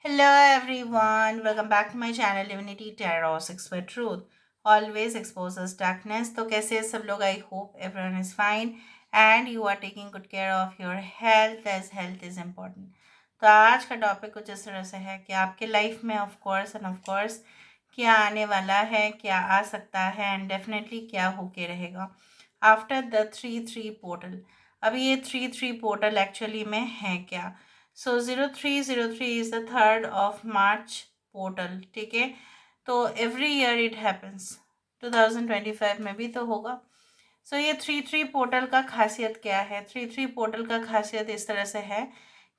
Hello everyone, welcome back to my channel Divinity Tarot 6 for Truth. Always exposes darkness. तो कैसे हैं सब लोग? I hope everyone is fine and you are taking good care of your health as health is important. तो आज का topic कुछ इस तरह से है कि आपके लाइफ में ऑफ कोर्स क्या आने वाला है, क्या आ सकता है एंड डेफिनेटली क्या होके रहेगा आफ्टर द 3-3 पोर्टल. अभी ये 3-3 पोर्टल एक्चुअली में है क्या? सो 0303 is the 3rd of March portal. ठीक है, तो एवरी ईयर इट हैपन्स. 2025 में भी तो होगा. सो ये 3-3 पोर्टल का खासियत क्या है? 3-3 पोर्टल का खासियत इस तरह से है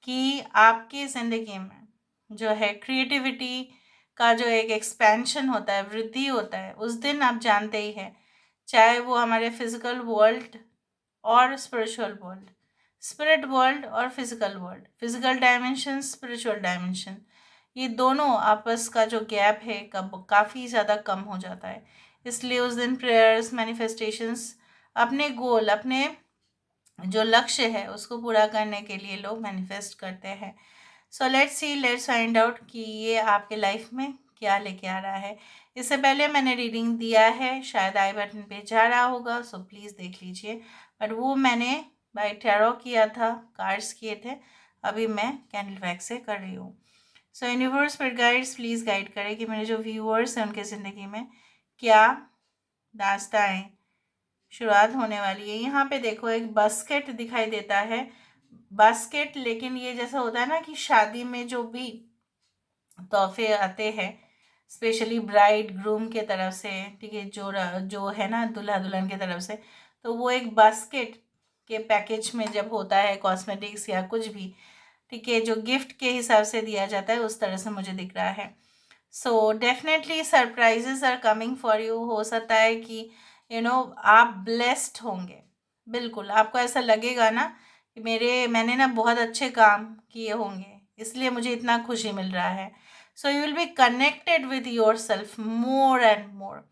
कि आपकी ज़िंदगी में जो है क्रिएटिविटी का जो एक एक्सपेंशन होता है, वृद्धि होता है, उस दिन आप जानते ही हैं, चाहे वो हमारे फिजिकल वर्ल्ड और स्पिरिचुअल वर्ल्ड, स्पिरिट वर्ल्ड और physical world, physical dimension, spiritual dimension, ये दोनों आपस का जो गैप है कब काफ़ी ज़्यादा कम हो जाता है. इसलिए उस दिन प्रेयर्स, मैनिफेस्टेशंस, अपने गोल, अपने जो लक्ष्य है उसको पूरा करने के लिए लोग मैनिफेस्ट करते हैं. सो लेट्स फाइंड आउट कि ये आपके लाइफ में क्या लेके आ रहा है. इससे पहले मैंने रीडिंग दिया है, शायद आई बटन पे जा रहा होगा, सो प्लीज़ देख लीजिए. बट वो मैंने बाय टैरो किया था, कार्ड्स किए थे. अभी मैं कैंडल वैक से कर रही हूँ. सो यूनिवर्स पर गाइड्स प्लीज़ गाइड करें कि मेरे जो व्यूअर्स हैं उनके ज़िंदगी में क्या दास्ताएँ शुरुआत होने वाली है. यहाँ पे देखो एक बास्केट दिखाई देता है. बास्केट, लेकिन ये जैसा होता है ना कि शादी में जो भी तोहफे आते हैं स्पेशली ब्राइड ग्रूम के तरफ से, ठीक है, जो है ना दूल्हा दुल्हन की तरफ से, तो वो एक बास्केट के पैकेज में जब होता है कॉस्मेटिक्स या कुछ भी, ठीक है, जो गिफ्ट के हिसाब से दिया जाता है, उस तरह से मुझे दिख रहा है. So definitely surprises are coming for you. हो सकता है कि आप ब्लेस्ड होंगे. बिल्कुल आपको ऐसा लगेगा ना कि मैंने ना बहुत अच्छे काम किए होंगे, इसलिए मुझे इतना खुशी मिल रहा है. So you will be connected with your self more and more.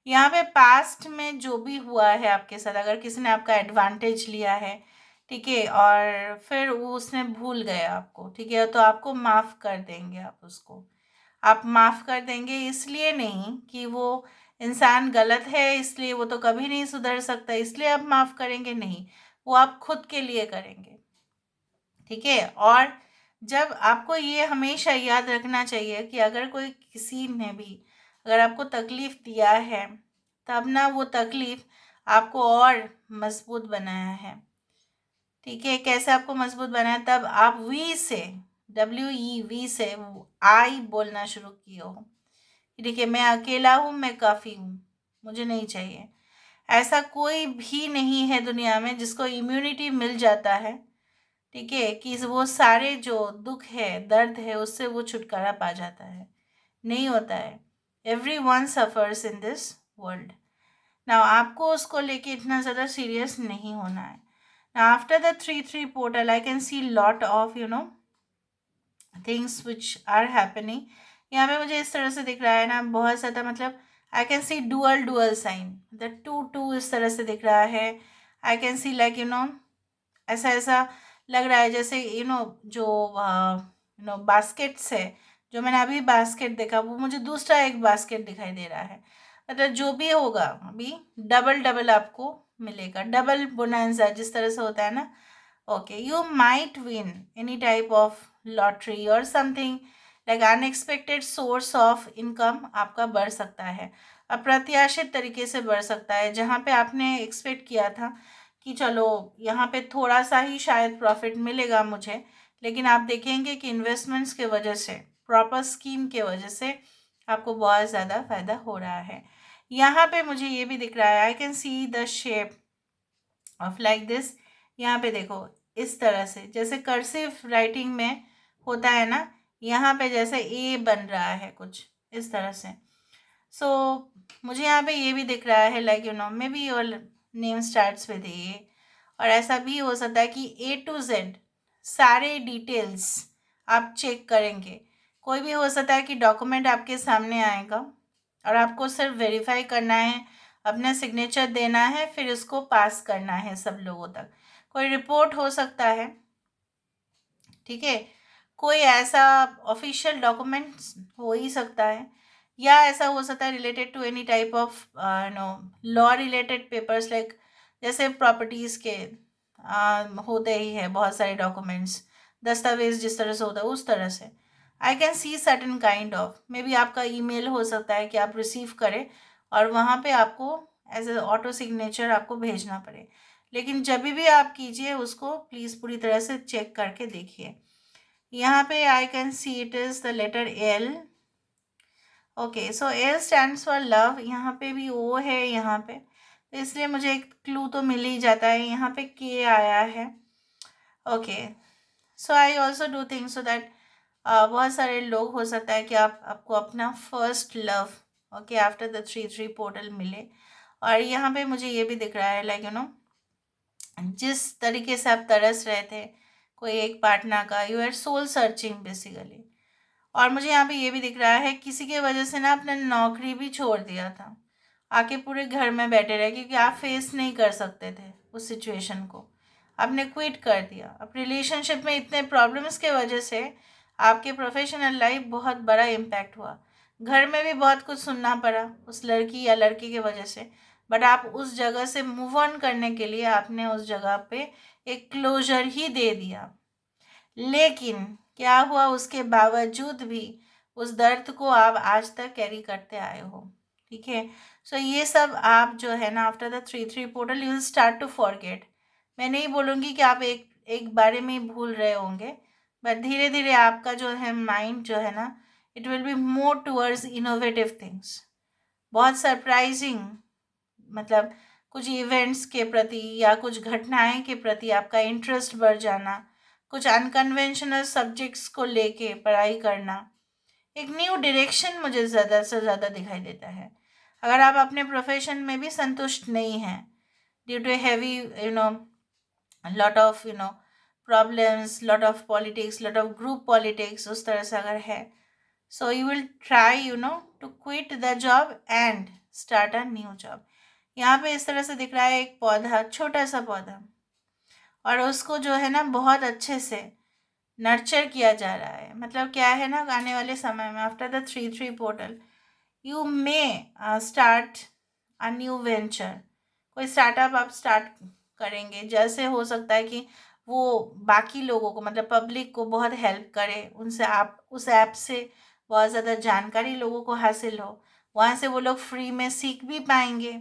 यहाँ पे पास्ट में जो भी हुआ है आपके साथ, अगर किसी ने आपका एडवांटेज लिया है, ठीक है, और फिर वो उसने भूल गया आपको, ठीक है, तो आपको माफ़ कर देंगे. आप माफ़ कर देंगे, इसलिए नहीं कि वो इंसान गलत है, इसलिए वो तो कभी नहीं सुधर सकता, इसलिए आप माफ़ करेंगे, नहीं. वो आप खुद के लिए करेंगे, ठीक है. और जब आपको ये हमेशा याद रखना चाहिए कि अगर कोई किसी ने भी अगर आपको तकलीफ़ दिया है, तब ना वो तकलीफ़ आपको और मज़बूत बनाया है, ठीक है. कैसे आपको मज़बूत बनाया? तब आप वी से, WE से आई बोलना शुरू किए हो. ठीक है, मैं अकेला हूँ, मैं काफ़ी हूँ, मुझे नहीं चाहिए. ऐसा कोई भी नहीं है दुनिया में जिसको इम्यूनिटी मिल जाता है, ठीक है, कि वो सारे जो दुख है, दर्द है, उससे वो छुटकारा पा जाता है. नहीं होता है. Everyone suffers in this world. Now आपको उसको लेके इतना ज़्यादा सीरियस नहीं होना है. Now after the 3-3 portal I can see lot of things which are happening. यहाँ पे मुझे इस तरह से दिख रहा है ना, बहुत ज़्यादा, मतलब I can see dual sign, the 2-2 इस तरह से दिख रहा है. आई कैन सी लाइक ऐसा ऐसा लग रहा है जैसे जो बास्केट्स है, जो मैंने अभी बास्केट देखा, वो मुझे दूसरा एक बास्केट दिखाई दे रहा है. मतलब जो भी होगा अभी डबल डबल आपको मिलेगा, डबल बोनांजा जिस तरह से होता है ना. Okay, you might win any type of lottery और something like unexpected source of income आपका बढ़ सकता है, अप्रत्याशित तरीके से बढ़ सकता है. जहाँ पे आपने एक्सपेक्ट किया था कि चलो यहाँ पे थोड़ा सा ही शायद प्रॉफिट मिलेगा मुझे, लेकिन आप देखेंगे कि इन्वेस्टमेंट्स के वजह से, प्रॉपर स्कीम के वजह से आपको बहुत ज़्यादा फ़ायदा हो रहा है. यहाँ पे मुझे ये भी दिख रहा है, आई can see the shape of like this. यहाँ पे देखो इस तरह से, जैसे कर्सिव राइटिंग में होता है ना, यहाँ पे जैसे ए बन रहा है कुछ इस तरह से. सो मुझे यहाँ पे ये भी दिख रहा है like maybe your name starts with A. और ऐसा भी हो सकता है कि A to Z सारे डिटेल्स आप चेक करेंगे. कोई भी हो सकता है कि डॉक्यूमेंट आपके सामने आएगा और आपको सिर्फ वेरीफाई करना है, अपना सिग्नेचर देना है, फिर उसको पास करना है सब लोगों तक. कोई रिपोर्ट हो सकता है, ठीक है, कोई ऐसा ऑफिशियल डॉक्यूमेंट्स हो ही सकता है, या ऐसा हो सकता है related to any type of no law related papers, like जैसे प्रॉपर्टीज़ के होते ही है बहुत सारे डॉक्यूमेंट्स, दस्तावेज जिस तरह से होता है उस तरह से। आई can see certain kind of, may be आपका ईमेल हो सकता है कि आप रिसीव करें और वहाँ पे आपको एज ए ऑटो सिग्नेचर आपको भेजना पड़े। लेकिन जब भी आप कीजिए उसको प्लीज़ पूरी तरह से चेक करके देखिए। यहाँ पे I can see it is the letter L. Okay, so L stands for love, यहाँ पे भी ओ है यहाँ पे, तो इसलिए मुझे एक क्लू तो मिल ही जाता है। यहाँ पे के आया है। Okay, so I also do think so that बहुत सारे लोग हो सकता है कि आपको अपना first love okay after the 3-3 portal मिले। और यहाँ पे मुझे ये भी दिख रहा है लाइक जिस तरीके से आप तरस रहे थे कोई एक पार्टनर का, you are soul searching basically. और मुझे यहाँ पे ये भी दिख रहा है किसी की वजह से ना आपने नौकरी भी छोड़ दिया था, आके पूरे घर में बैठे रहे क्योंकि आप फेस नहीं कर सकते थे उस सिचुएशन को, आपने क्विट कर दिया। अब रिलेशनशिप में इतने प्रॉब्लम्स के वजह से आपके प्रोफेशनल लाइफ बहुत बड़ा इम्पैक्ट हुआ, घर में भी बहुत कुछ सुनना पड़ा उस लड़की या लड़के की वजह से, बट आप उस जगह से मूव ऑन करने के लिए आपने उस जगह पे एक क्लोजर ही दे दिया। लेकिन क्या हुआ, उसके बावजूद भी उस दर्द को आप आज तक कैरी करते आए हो। ठीक है, सो ये सब आप जो है ना after the 3-3 portal you will start to forget. मैं नहीं बोलूँगी कि आप एक एक बारे में ही भूल रहे होंगे, बट धीरे धीरे आपका जो है माइंड जो है ना it will be more towards innovative things. बहुत सरप्राइजिंग, मतलब कुछ इवेंट्स के प्रति या कुछ घटनाएं के प्रति आपका इंटरेस्ट बढ़ जाना, कुछ अनकन्वेंशनल सब्जेक्ट्स को लेके पढ़ाई करना, एक न्यू डायरेक्शन मुझे ज़्यादा से ज़्यादा दिखाई देता है। अगर आप अपने प्रोफेशन में भी संतुष्ट नहीं हैं due to heavy lot of problems, lot of politics, lot of group politics उस तरह से अगर है, so you will try to quit the job and start a new job. यहाँ पे इस तरह से दिख रहा है एक पौधा, छोटा सा पौधा, और उसको जो है ना बहुत अच्छे से नर्चर किया जा रहा है। मतलब क्या है ना, आने वाले समय में after the 3-3 portal you may start a new venture, कोई स्टार्टअप आप स्टार्ट करेंगे, जैसे हो सकता है कि वो बाकी लोगों को मतलब पब्लिक को बहुत हेल्प करे, उनसे आप उस ऐप से बहुत ज़्यादा जानकारी लोगों को हासिल हो, वहाँ से वो लोग फ्री में सीख भी पाएंगे,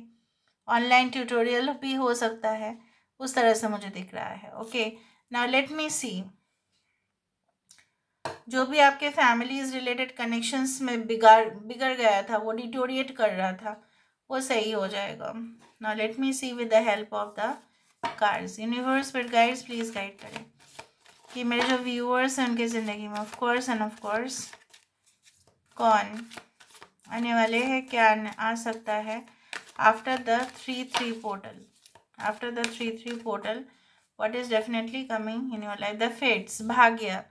ऑनलाइन ट्यूटोरियल भी हो सकता है, उस तरह से मुझे दिख रहा है। ओके, नाउ लेट मी सी, जो भी आपके फैमिलीज रिलेटेड कनेक्शंस में बिगड़ गया था, वो डिटोरिएट कर रहा था, वो सही हो जाएगा। Now let me see with the help of the cards, universe with guides please guide करें कि मेरे जो व्यूअर्स हैं उनकी ज़िंदगी में ऑफ कोर्स कौन आने वाले हैं, क्या आ सकता है after the 3-3 portal. After the 3-3 portal what is definitely coming in your life, the fates, भाग्य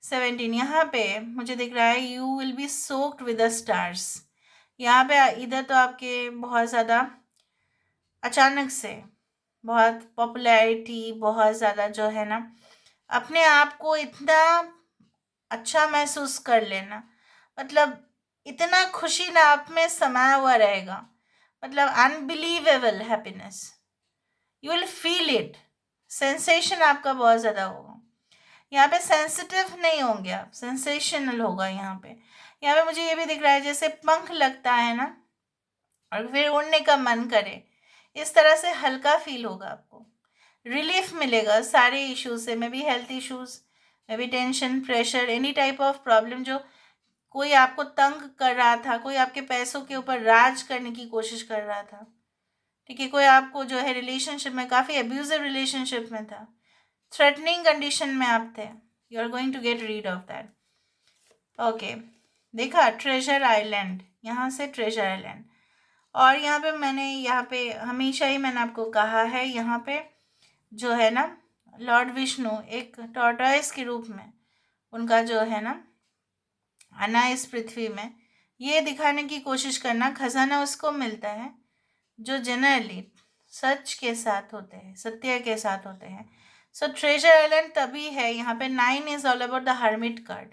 17। यहाँ पे मुझे दिख रहा है you will be soaked with the stars. यहाँ पे इधर तो आपके बहुत ज़्यादा अचानक से बहुत पॉपुलैरिटी, बहुत ज़्यादा जो है ना अपने आप को इतना अच्छा महसूस कर लेना, मतलब इतना खुशी ना आप में समाया हुआ रहेगा, मतलब unbelievable happiness, you will feel it, sensation आपका बहुत ज़्यादा होगा। यहाँ पे सेंसिटिव नहीं होंगे आप, सेंसेशनल होगा यहाँ पे। यहाँ पे मुझे ये भी दिख रहा है जैसे पंख लगता है ना और फिर उड़ने का मन करे, इस तरह से हल्का फील होगा आपको, रिलीफ मिलेगा सारे इश्यूज से, may be health issues, may be tension, pressure, any type of problem जो कोई आपको तंग कर रहा था, कोई आपके पैसों के ऊपर राज करने की कोशिश कर रहा था, ठीक है, कोई आपको जो है रिलेशनशिप में काफ़ी अब्यूजिव रिलेशनशिप में था, थ्रेटनिंग कंडीशन में आप थे, you are going to get rid of that. Okay, देखा ट्रेजर आइलैंड, यहाँ से ट्रेजर आइलैंड। और यहाँ पे हमेशा ही मैंने आपको कहा है, यहाँ पे जो है ना लॉर्ड विष्णु एक टॉर्टॉइस के रूप में उनका जो है ना आना इस पृथ्वी में, ये दिखाने की कोशिश करना खजाना उसको मिलता है जो जनरली सच के साथ होते हैं, सत्य के साथ होते हैं। सो ट्रेजर आइलैंड तभी है यहाँ पे। 9 is all about the hermit card.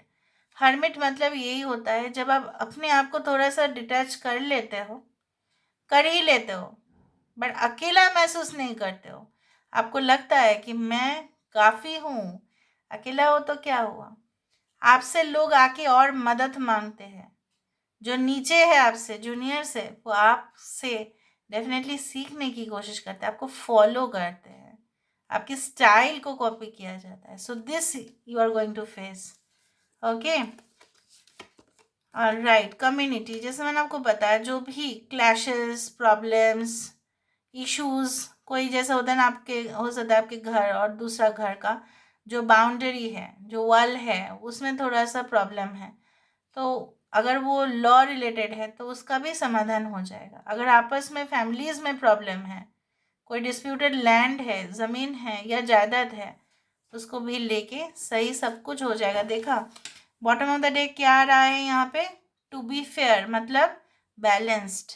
Hermit मतलब यही होता है जब आप अपने आप को थोड़ा सा डिटैच कर लेते हो, कर ही लेते हो, बट अकेला महसूस नहीं करते हो। आपको लगता है कि मैं काफ़ी हूँ। अकेला हो तो क्या हुआ, आपसे लोग आके और मदद मांगते हैं। जो नीचे है आपसे, जूनियर से, वो आपसे डेफिनेटली सीखने की कोशिश करते हैं, आपको फॉलो करते हैं, आपकी स्टाइल को कॉपी किया जाता है। So this you are going to face. Okay, right. Community, जैसे मैंने आपको बताया, जो भी क्लैशेस, प्रॉब्लम्स, इश्यूज, कोई जैसा होता है ना, आपके हो सकता है आपके घर और दूसरा घर का जो बाउंड्री है, जो वॉल है, उसमें थोड़ा सा प्रॉब्लम है, तो अगर वो लॉ रिलेटेड है तो उसका भी समाधान हो जाएगा। अगर आपस में फैमिलीज में प्रॉब्लम है, कोई डिस्प्यूटेड लैंड है, ज़मीन है या जायदाद है, उसको भी लेके सही सब कुछ हो जाएगा। देखा, बॉटम ऑफ द डे क्या आ रहा है यहाँ पे? टू बी फेयर मतलब बैलेंस्ड।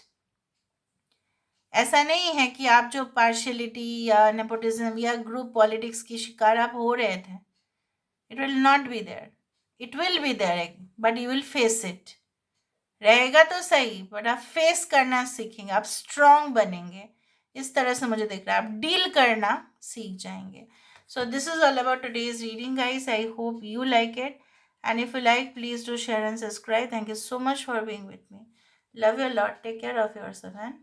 ऐसा नहीं है कि आप जो पार्शियलिटी या नेपोटिज्म या ग्रुप पॉलिटिक्स की शिकार आप हो रहे थे, it will not be there. It will be there, but you will face it. रहेगा तो सही, बट आप फेस करना सीखेंगे, आप स्ट्रांग बनेंगे। इस तरह से मुझे दिख रहा है आप डील करना सीख जाएंगे। So this is all about today's reading guys. I hope you like it, and if you like, please do share and subscribe. Thank you so much for being with me. Love you a lot. Take care of yourself, and